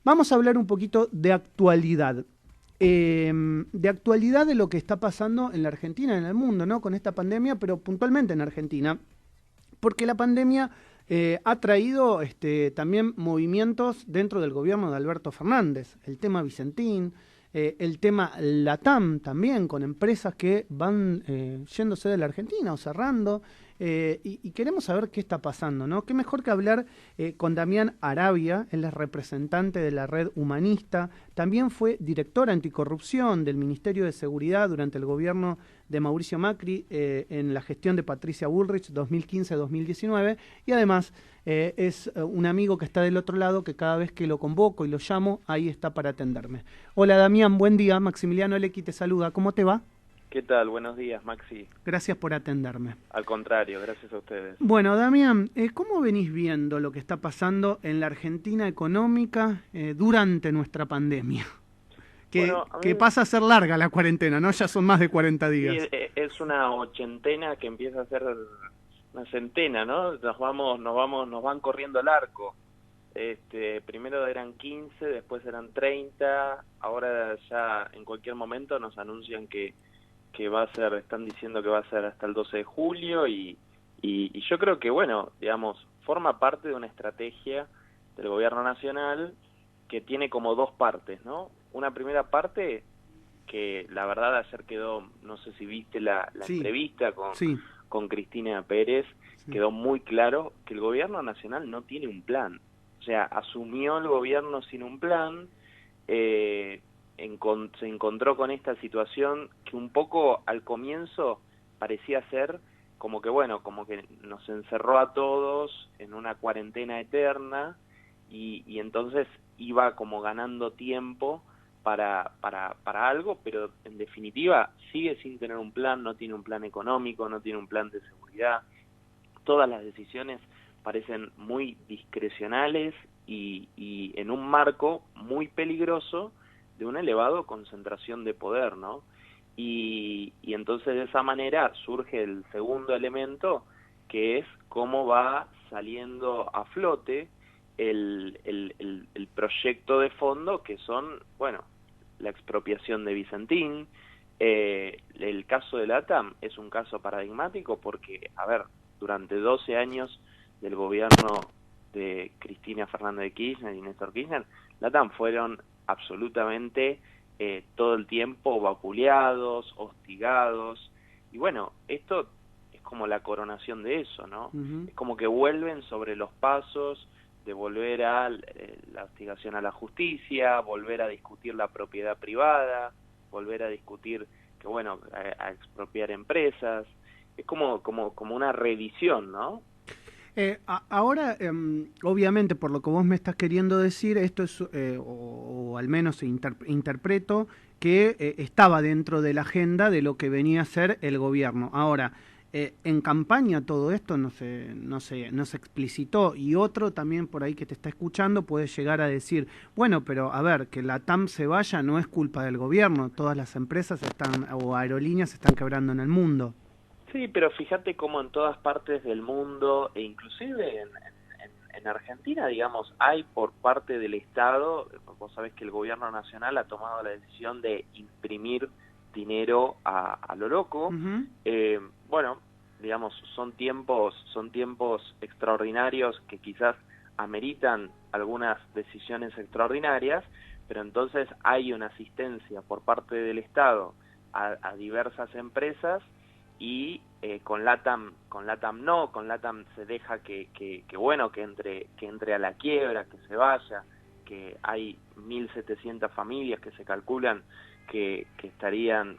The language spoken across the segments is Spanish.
Vamos a hablar un poquito de actualidad. De actualidad de lo que está pasando en la Argentina, en el mundo, ¿no? Con esta pandemia, pero puntualmente en Argentina. Porque la pandemia ha traído también movimientos dentro del gobierno de Alberto Fernández. El tema Vicentín, el tema LATAM también, con empresas que van yéndose de la Argentina o cerrando. Y queremos saber qué está pasando, ¿no? Qué mejor que hablar con Damián Arabia, él es representante de la Red Humanista, también fue director anticorrupción del Ministerio de Seguridad durante el gobierno de Mauricio Macri en la gestión de Patricia Bullrich 2015-2019 y además es un amigo que está del otro lado que cada vez que lo convoco y lo llamo, ahí está para atenderme. Hola Damián, buen día, Maximiliano Lecky te saluda, ¿cómo te va? ¿Qué tal? Buenos días, Maxi. Gracias por atenderme. Al contrario, gracias a ustedes. Bueno, Damián, ¿cómo venís viendo lo que está pasando en la Argentina económica durante nuestra pandemia? Que pasa a ser larga la cuarentena, ¿no? Ya son más de 40 días. Sí, es una ochentena que empieza a ser una centena, ¿no? Nos van corriendo el arco. Primero eran 15, después eran 30, ahora ya en cualquier momento nos anuncian que va a ser, están diciendo que va a ser hasta el 12 de julio y yo creo que, bueno, digamos, forma parte de una estrategia del gobierno nacional que tiene como dos partes, ¿no? Una primera parte que la verdad ayer quedó, no sé si viste la Sí, entrevista sí. con Cristina Pérez, Sí. quedó muy claro que el gobierno nacional no tiene un plan. O sea, asumió el gobierno sin un plan, se encontró con esta situación que un poco al comienzo parecía ser como que, bueno, como que nos encerró a todos en una cuarentena eterna y entonces iba como ganando tiempo para algo, pero en definitiva sigue sin tener un plan, no tiene un plan económico, no tiene un plan de seguridad. Todas las decisiones parecen muy discrecionales y en un marco muy peligroso de una elevada concentración de poder, ¿no? Y entonces de esa manera surge el segundo elemento, que es cómo va saliendo a flote el proyecto de fondo, que son, bueno, la expropiación de Vicentín. El caso de LATAM es un caso paradigmático porque, a ver, durante 12 años del gobierno de Cristina Fernández de Kirchner y Néstor Kirchner, LATAM fueron absolutamente todo el tiempo vapuleados, hostigados, y bueno, esto es como la coronación de eso, ¿no? Uh-huh. Es como que vuelven sobre los pasos de volver a la hostigación a la justicia, volver a discutir la propiedad privada, volver a discutir que, bueno, a expropiar empresas. Es como una reedición, ¿no? Ahora, obviamente, por lo que vos me estás queriendo decir, esto es, o al menos interpreto, que estaba dentro de la agenda de lo que venía a ser el gobierno. Ahora, en campaña todo esto no se explicitó y otro también por ahí que te está escuchando puede llegar a decir, bueno, pero a ver, que la TAM se vaya no es culpa del gobierno, todas las empresas están o aerolíneas están quebrando en el mundo. Sí, pero fíjate cómo en todas partes del mundo, e inclusive en Argentina, digamos, hay por parte del Estado, vos sabés que el gobierno nacional ha tomado la decisión de imprimir dinero a lo loco. Uh-huh. Bueno, digamos, son tiempos extraordinarios que quizás ameritan algunas decisiones extraordinarias, pero entonces hay una asistencia por parte del Estado a diversas empresas. Y con LATAM se deja que entre a la quiebra, que se vaya, que hay 1.700 familias que se calculan que estarían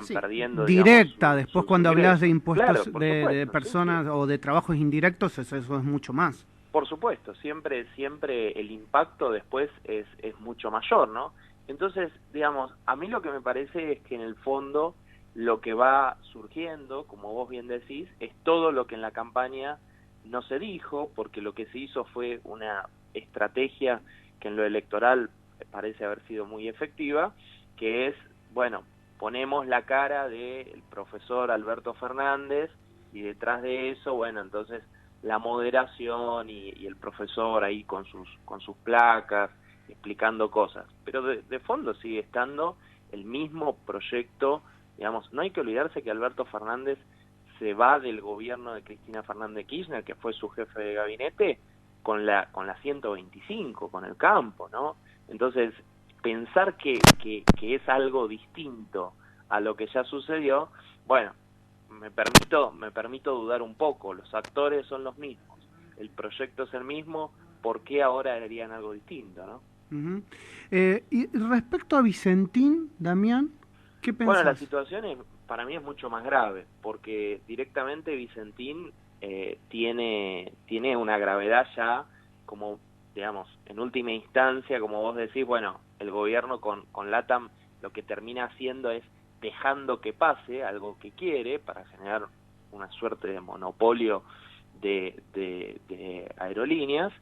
Sí, perdiendo, directa, digamos, después sus cuando hablas de ingresos. impuestos Claro, por de supuesto, personas sí. o de trabajos indirectos, eso es mucho más. Por supuesto, siempre el impacto después es mucho mayor, ¿no? Entonces, digamos, a mí lo que me parece es que en el fondo lo que va surgiendo, como vos bien decís, es todo lo que en la campaña no se dijo, porque lo que se hizo fue una estrategia que en lo electoral parece haber sido muy efectiva, que es, bueno, ponemos la cara del profesor Alberto Fernández y detrás de eso, bueno, entonces la moderación y el profesor ahí con sus placas explicando cosas, pero de fondo sigue estando el mismo proyecto, digamos. No hay que olvidarse que Alberto Fernández se va del gobierno de Cristina Fernández Kirchner, que fue su jefe de gabinete, con la 125, con el campo, ¿no? Entonces, pensar que es algo distinto a lo que ya sucedió, bueno, me permito dudar un poco. Los actores son los mismos, el proyecto es el mismo, ¿por qué ahora harían algo distinto, no? Uh-huh. Y respecto a Vicentín, Damián, ¿qué pensás? Bueno, la situación para mí es mucho más grave, porque directamente Vicentín tiene una gravedad ya, como, digamos, en última instancia, como vos decís, bueno, el gobierno con LATAM lo que termina haciendo es dejando que pase algo que quiere para generar una suerte de monopolio de aerolíneas,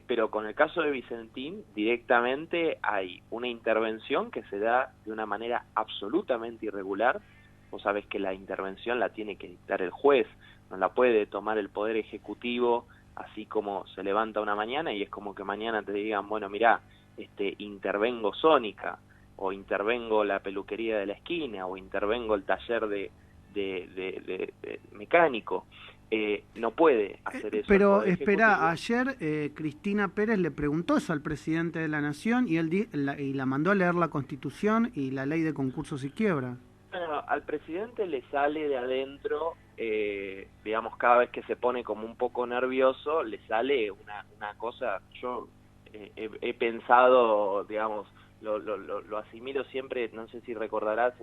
pero con el caso de Vicentín directamente hay una intervención que se da de una manera absolutamente irregular. Vos sabés que la intervención la tiene que dictar el juez, no la puede tomar el Poder Ejecutivo así como se levanta una mañana y es como que mañana te digan, bueno, mirá, intervengo Sónica, o intervengo la peluquería de la esquina, o intervengo el taller de mecánico. No puede hacer eso. Pero espera, ayer Cristina Pérez le preguntó eso al presidente de la Nación y él y la mandó a leer la Constitución y la ley de concursos y quiebra. Bueno, al presidente le sale de adentro, digamos, cada vez que se pone como un poco nervioso, le sale una cosa. Yo he pensado, digamos, lo asimilo siempre, no sé si recordarás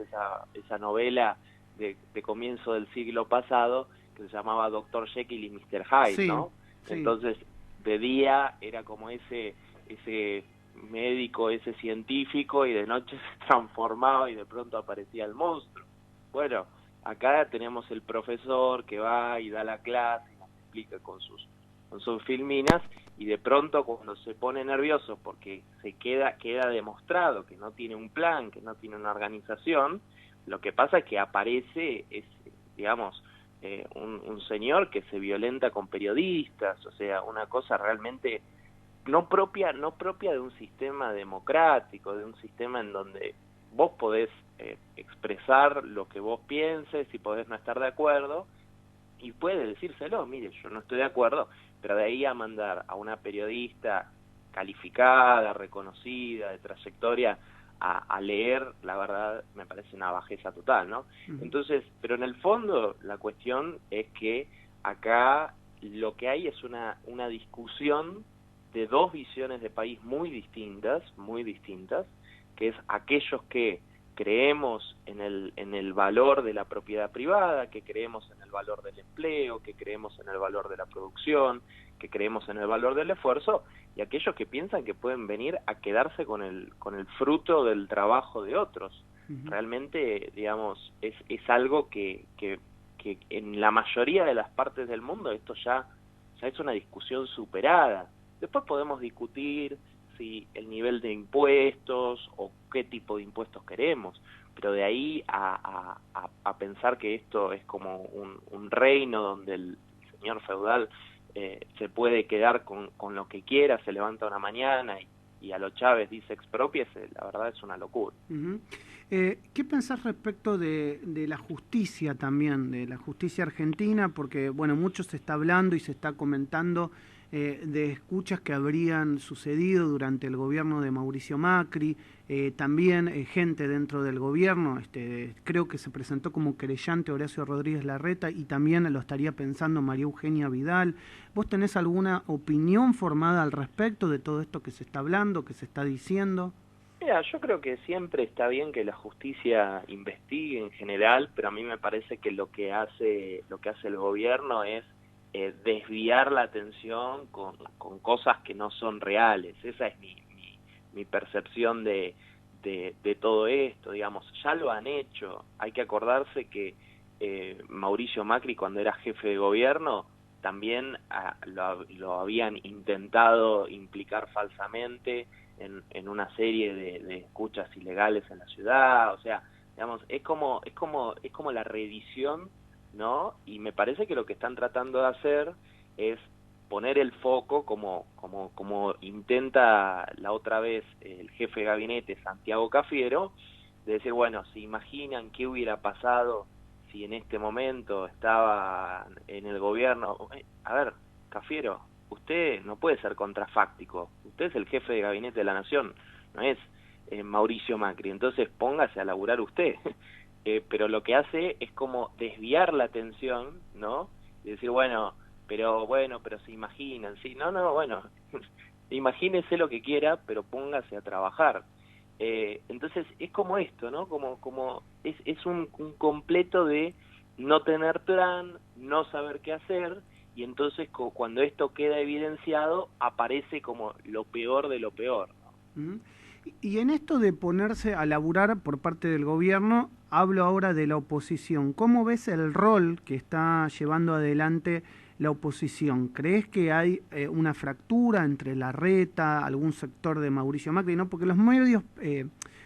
esa novela de comienzo del siglo pasado, que se llamaba Dr. Jekyll y Mr. Hyde, sí, ¿no? Sí. Entonces, de día era como ese médico, ese científico, y de noche se transformaba y de pronto aparecía el monstruo. Bueno, acá tenemos el profesor que va y da la clase y nos explica con sus filminas, y de pronto cuando se pone nervioso porque queda demostrado que no tiene un plan, que no tiene una organización, lo que pasa es que aparece, digamos, un señor que se violenta con periodistas, o sea, una cosa realmente no propia de un sistema democrático, de un sistema en donde vos podés expresar lo que vos pienses y podés no estar de acuerdo, y puede decírselo, mire, yo no estoy de acuerdo, pero de ahí a mandar a una periodista calificada, reconocida, de trayectoria, a leer, la verdad, me parece una bajeza total, ¿no? Entonces, pero en el fondo la cuestión es que acá lo que hay es una discusión de dos visiones de país muy distintas, que es aquellos que creemos en el valor de la propiedad privada, que creemos en el valor del empleo, que creemos en el valor de la producción, que creemos en el valor del esfuerzo, y aquellos que piensan que pueden venir a quedarse con el fruto del trabajo de otros. Realmente, digamos, es algo que en la mayoría de las partes del mundo esto ya es una discusión superada. Después podemos discutir si el nivel de impuestos o qué tipo de impuestos queremos, pero de ahí a pensar que esto es como un reino donde el señor feudal se puede quedar con lo que quiera, se levanta una mañana y a lo Chávez dice exprópiese, la verdad es una locura. ¿Qué pensás respecto de la justicia también, de la justicia argentina? Porque, bueno, mucho se está hablando y se está comentando de escuchas que habrían sucedido durante el gobierno de Mauricio Macri, también gente dentro del gobierno, creo que se presentó como querellante Horacio Rodríguez Larreta y también lo estaría pensando María Eugenia Vidal. ¿Vos tenés alguna opinión formada al respecto de todo esto que se está hablando, que se está diciendo? Mira, yo creo que siempre está bien que la justicia investigue en general, pero a mí me parece que lo que hace el gobierno es desviar la atención con cosas que no son reales. Esa es mi percepción de todo esto, digamos. Ya lo han hecho. Hay que acordarse que Mauricio Macri, cuando era jefe de gobierno, también lo habían intentado implicar falsamente en una serie de escuchas ilegales en la ciudad. O sea, digamos, es como la reedición, ¿no? Y me parece que lo que están tratando de hacer es poner el foco como intenta la otra vez el jefe de gabinete Santiago Cafiero, de decir, bueno, ¿se imaginan qué hubiera pasado si en este momento estaba en el gobierno? A ver, Cafiero, usted no puede ser contrafáctico, usted es el jefe de gabinete de la nación, no es Mauricio Macri, entonces póngase a laburar usted. Pero lo que hace es como desviar la atención, ¿no? Y decir, bueno, pero se imaginan, sí, bueno, imagínese lo que quiera, pero póngase a trabajar. Entonces es como esto, ¿no? Como es un completo de no tener plan, no saber qué hacer, y entonces cuando esto queda evidenciado aparece como lo peor de lo peor, ¿no? Y en esto de ponerse a laburar por parte del gobierno, hablo ahora de la oposición. ¿Cómo ves el rol que está llevando adelante la oposición? ¿Crees que hay una fractura entre Larreta, algún sector de Mauricio Macri? ¿No? Porque los medios,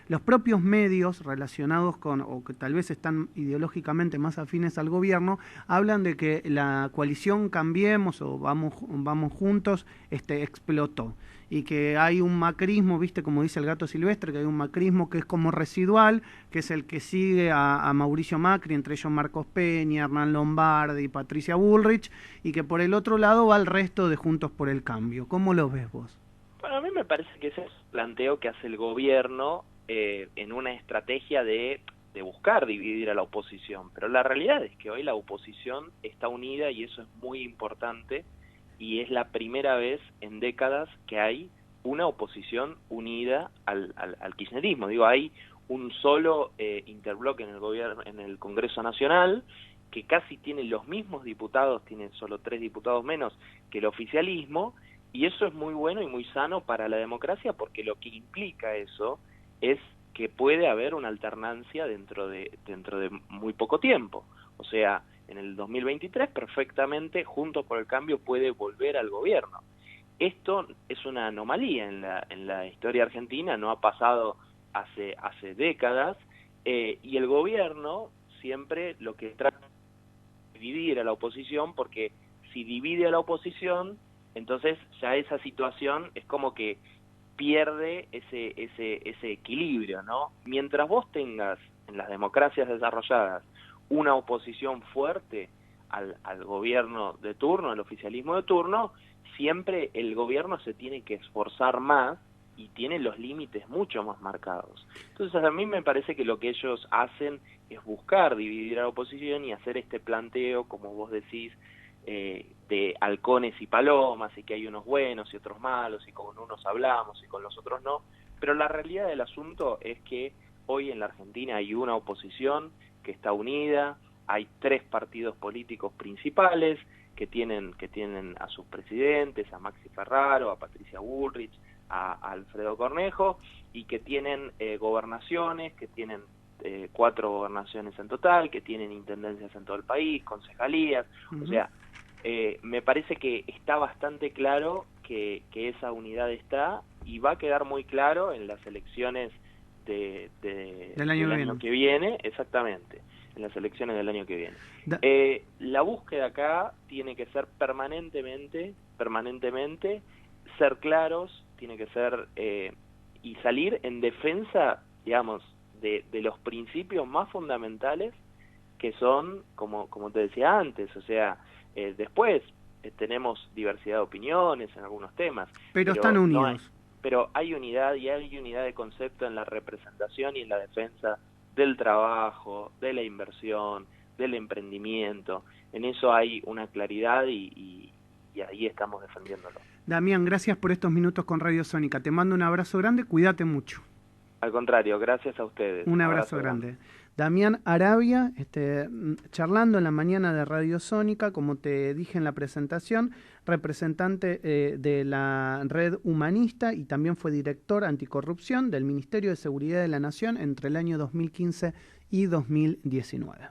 los propios medios relacionados con, o que tal vez están ideológicamente más afines al gobierno, hablan de que la coalición Cambiemos o vamos juntos explotó. Y que hay un macrismo, viste, como dice el Gato Silvestre, que hay un macrismo que es como residual, que es el que sigue a Mauricio Macri, entre ellos Marcos Peña, Hernán Lombardi, Patricia Bullrich, y que por el otro lado va el resto de Juntos por el Cambio. ¿Cómo lo ves vos? Bueno, a mí me parece que ese es el planteo que hace el gobierno en una estrategia de buscar dividir a la oposición, pero la realidad es que hoy la oposición está unida y eso es muy importante, y es la primera vez en décadas que hay una oposición unida al kirchnerismo. Digo, hay un solo interbloque en el gobierno, en el Congreso Nacional, que casi tiene los mismos diputados, tiene solo 3 diputados menos que el oficialismo, y eso es muy bueno y muy sano para la democracia, porque lo que implica eso es que puede haber una alternancia dentro de muy poco tiempo. O sea, en el 2023 perfectamente Juntos por el Cambio puede volver al gobierno. Esto es una anomalía en la historia argentina, no ha pasado hace décadas, y el gobierno siempre lo que trata es dividir a la oposición, porque si divide a la oposición, entonces ya esa situación es como que pierde ese equilibrio, ¿no? Mientras vos tengas en las democracias desarrolladas una oposición fuerte al gobierno de turno, al oficialismo de turno, siempre el gobierno se tiene que esforzar más y tiene los límites mucho más marcados. Entonces a mí me parece que lo que ellos hacen es buscar dividir a la oposición y hacer este planteo, como vos decís, de halcones y palomas, y que hay unos buenos y otros malos, y con unos hablamos y con los otros no, pero la realidad del asunto es que hoy en la Argentina hay una oposición que está unida, hay 3 partidos políticos principales que tienen a sus presidentes, a Maxi Ferraro, a Patricia Bullrich, a Alfredo Cornejo, y que tienen gobernaciones, que tienen 4 gobernaciones en total, que tienen intendencias en todo el país, concejalías. O sea, me parece que está bastante claro que esa unidad está, y va a quedar muy claro en las elecciones del año que viene, exactamente, en las elecciones del año que viene. La búsqueda acá tiene que ser permanentemente, ser claros, tiene que ser y salir en defensa, digamos, de los principios más fundamentales, que son, como te decía antes, o sea, después tenemos diversidad de opiniones en algunos temas. Pero están unidos. Pero hay unidad, y hay unidad de concepto en la representación y en la defensa del trabajo, de la inversión, del emprendimiento. En eso hay una claridad y ahí estamos defendiéndolo. Damián, gracias por estos minutos con Radio Sónica. Te mando un abrazo grande, cuídate mucho. Al contrario, gracias a ustedes. Un abrazo grande. Damián Arabia, charlando en la mañana de Radio Sónica, como te dije en la presentación, representante de la Red Humanista, y también fue director anticorrupción del Ministerio de Seguridad de la Nación entre el año 2015 y 2019.